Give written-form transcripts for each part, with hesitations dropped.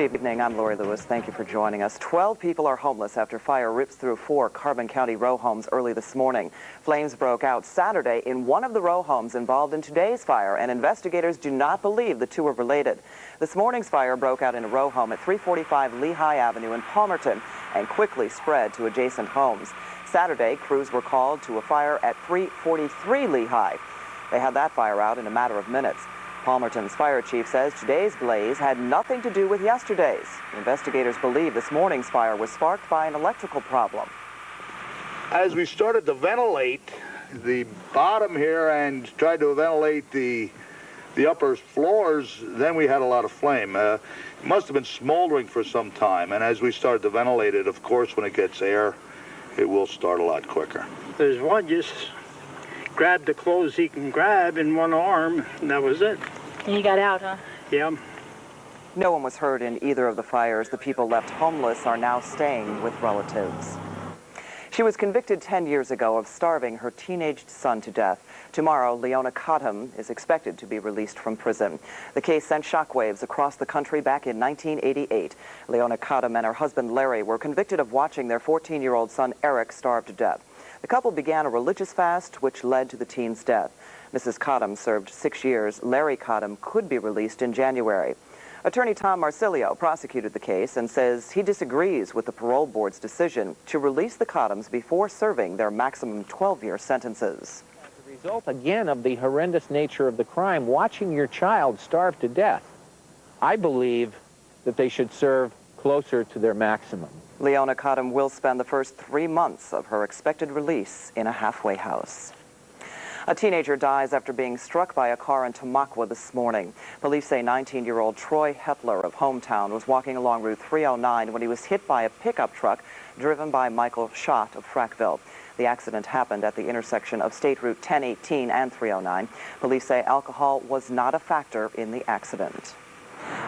Good evening. I'm Lori Lewis. Thank you for joining us. 12 people are homeless after fire rips through 4 Carbon County row homes early this morning. Flames broke out Saturday in one of the row homes involved in today's fire, and investigators do not believe the two are related. This morning's fire broke out in a row home at 345 Lehigh Avenue in Palmerton and quickly spread to adjacent homes. Saturday, crews were called to a fire at 343 Lehigh. They had that fire out in a matter of minutes. Palmerton's fire chief says today's blaze had nothing to do with yesterday's. Investigators believe this morning's fire was sparked by an electrical problem. As we started to ventilate the bottom here and tried to ventilate the upper floors, then we had a lot of flame. It must have been smoldering for some time, and as we started to ventilate it, of course, when it gets air, it will start a lot quicker. There's one just grabbed the clothes he can grab in one arm, and that was it. And you got out, huh? Yeah. No one was hurt in either of the fires. The people left homeless are now staying with relatives. She was convicted 10 years ago of starving her teenage son to death. Tomorrow, Leona Cottom is expected to be released from prison. The case sent shockwaves across the country back in 1988. Leona Cottom and her husband Larry were convicted of watching their 14-year-old son Eric starve to death. The couple began a religious fast, which led to the teen's death. Mrs. Cottom served 6 years. Larry Cottom could be released in January. Attorney Tom Marsilio prosecuted the case and says he disagrees with the parole board's decision to release the Cottoms before serving their maximum 12-year sentences. As a result, again, of the horrendous nature of the crime, watching your child starve to death, I believe that they should serve closer to their maximum. Leona Cottom will spend the first 3 months of her expected release in a halfway house. A teenager dies after being struck by a car in Tamaqua this morning. Police say 19-year-old Troy Hepler of Hometown was walking along Route 309 when he was hit by a pickup truck driven by Michael Schott of Frackville. The accident happened at the intersection of State Route 1018 and 309. Police say alcohol was not a factor in the accident.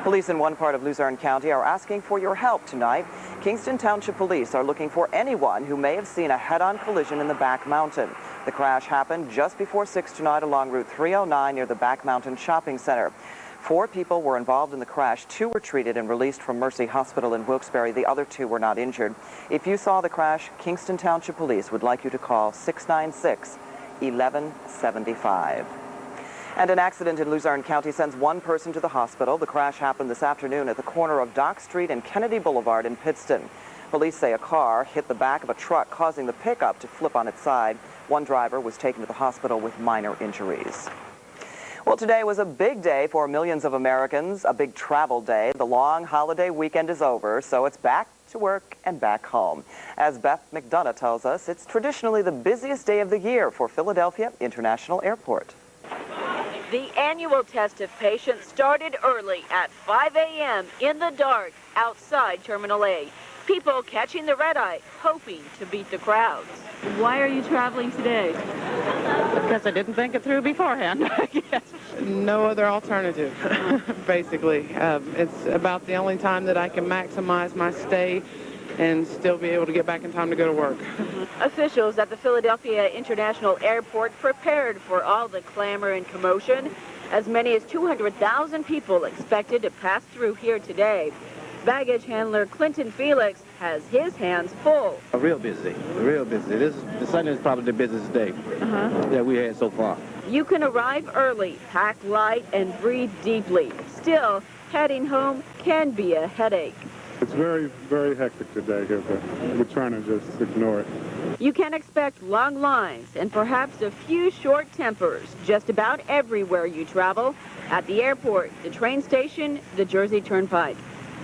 Police in one part of Luzerne County are asking for your help tonight. Kingston Township Police are looking for anyone who may have seen a head-on collision in the Back Mountain. The crash happened just before 6 tonight along Route 309 near the Back Mountain Shopping Center. 4 people were involved in the crash. 2 were treated and released from Mercy Hospital in Wilkes-Barre. The other 2 were not injured. If you saw the crash, Kingston Township Police would like you to call 696-1175. And an accident in Luzerne County sends 1 person to the hospital. The crash happened this afternoon at the corner of Dock Street and Kennedy Boulevard in Pittston. Police say a car hit the back of a truck, causing the pickup to flip on its side. 1 driver was taken to the hospital with minor injuries. Well, today was a big day for millions of Americans, a big travel day. The long holiday weekend is over, so it's back to work and back home. As Beth McDonough tells us, it's traditionally the busiest day of the year for Philadelphia International Airport. The annual test of patients started early at 5 a.m. in the dark outside Terminal A. People catching the red-eye, hoping to beat the crowds. Why are you traveling today? Because I didn't think it through beforehand, I guess. No other alternative, basically. It's about the only time that I can maximize my stay and still be able to get back in time to go to work. Officials at the Philadelphia International Airport prepared for all the clamor and commotion. As many as 200,000 people expected to pass through here today. Baggage handler Clinton Felix has his hands full. Real busy, real busy. The Sunday is probably the busiest day that we had so far. You can arrive early, pack light, and breathe deeply. Still, heading home can be a headache. It's very, very hectic today here, but we're trying to just ignore it. You can expect long lines and perhaps a few short tempers just about everywhere you travel. At the airport, the train station, the Jersey Turnpike.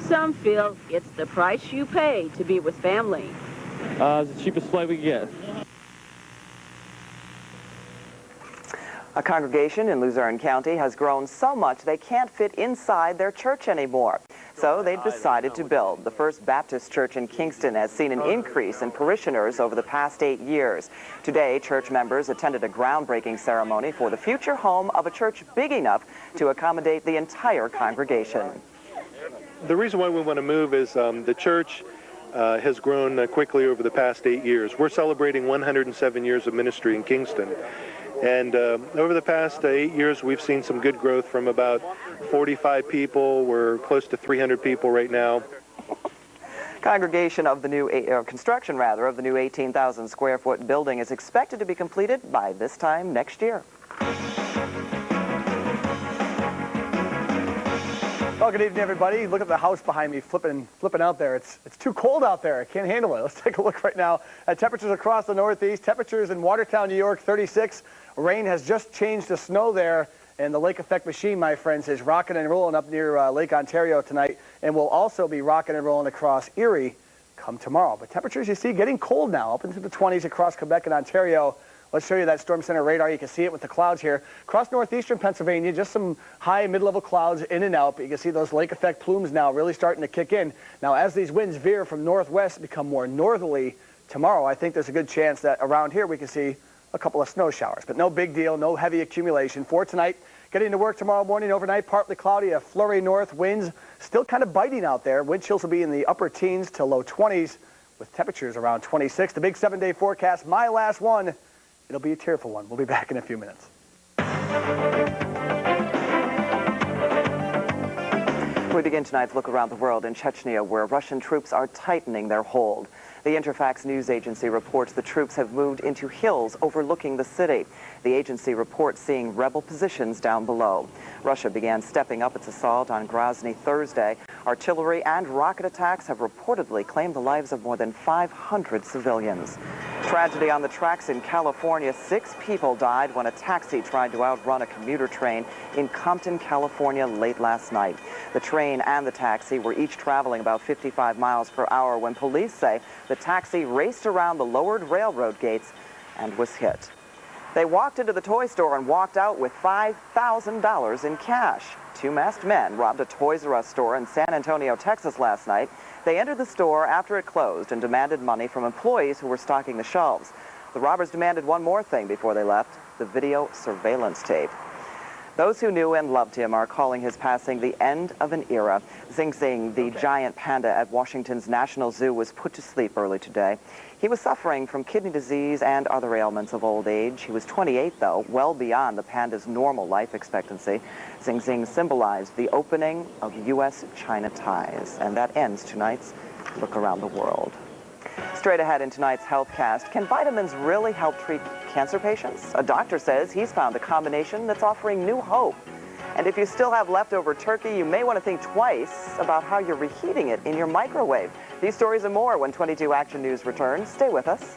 Some feel it's the price you pay to be with family. It's the cheapest flight we get. A congregation in Luzerne County has grown so much they can't fit inside their church anymore. So they've decided to build. The First Baptist Church in Kingston has seen an increase in parishioners over the past 8 years. Today, church members attended a groundbreaking ceremony for the future home of a church big enough to accommodate the entire congregation. The reason why we want to move is the church has grown quickly over the past 8 years. We're celebrating 107 years of ministry in Kingston. And over the past 8 years, we've seen some good growth from about 45 people. We're close to 300 people right now. Construction of the new 18,000 square foot building is expected to be completed by this time next year. Well, good evening, everybody. Look at the house behind me flipping out there. It's too cold out there. I can't handle it. Let's take a look right now at temperatures across the Northeast. Temperatures in Watertown, New York, 36. Rain has just changed to snow there. And the lake effect machine, my friends, is rocking and rolling up near Lake Ontario tonight, and will also be rocking and rolling across Erie come tomorrow. But temperatures, you see, getting cold now, up into the 20s across Quebec and Ontario. Let's show you that storm center radar. You can see it with the clouds here. Across northeastern Pennsylvania, just some high mid-level clouds in and out, but you can see those lake effect plumes now really starting to kick in. Now, as these winds veer from northwest, become more northerly tomorrow, I think there's a good chance that around here we can see a couple of snow showers, but no big deal, no heavy accumulation. For tonight, getting to work tomorrow morning, overnight, partly cloudy, a flurry north, winds still kind of biting out there. Wind chills will be in the upper teens to low 20s with temperatures around 26. The big 7-day forecast, my last one, it'll be a tearful one. We'll be back in a few minutes. We begin tonight's look around the world in Chechnya, where Russian troops are tightening their hold. The Interfax news agency reports the troops have moved into hills overlooking the city. The agency reports seeing rebel positions down below. Russia began stepping up its assault on Grozny Thursday. Artillery and rocket attacks have reportedly claimed the lives of more than 500 civilians. Tragedy on the tracks in California. 6 people died when a taxi tried to outrun a commuter train in Compton, California late last night. The train and the taxi were each traveling about 55 miles per hour when police say the taxi raced around the lowered railroad gates and was hit. They walked into the toy store and walked out with $5,000 in cash. 2 masked men robbed a Toys R Us store in San Antonio, Texas last night. They entered the store after it closed and demanded money from employees who were stocking the shelves. The robbers demanded one more thing before they left, the video surveillance tape. Those who knew and loved him are calling his passing the end of an era. Xing Xing, the giant panda at Washington's National Zoo, was put to sleep early today. He was suffering from kidney disease and other ailments of old age. He was 28, though, well beyond the panda's normal life expectancy. Xing Xing symbolized the opening of U.S.-China ties. And that ends tonight's Look Around the World. Straight ahead in tonight's HealthCast, can vitamins really help treat cancer patients? A doctor says he's found a combination that's offering new hope. And if you still have leftover turkey, you may want to think twice about how you're reheating it in your microwave. These stories and more when 22 Action News returns. Stay with us.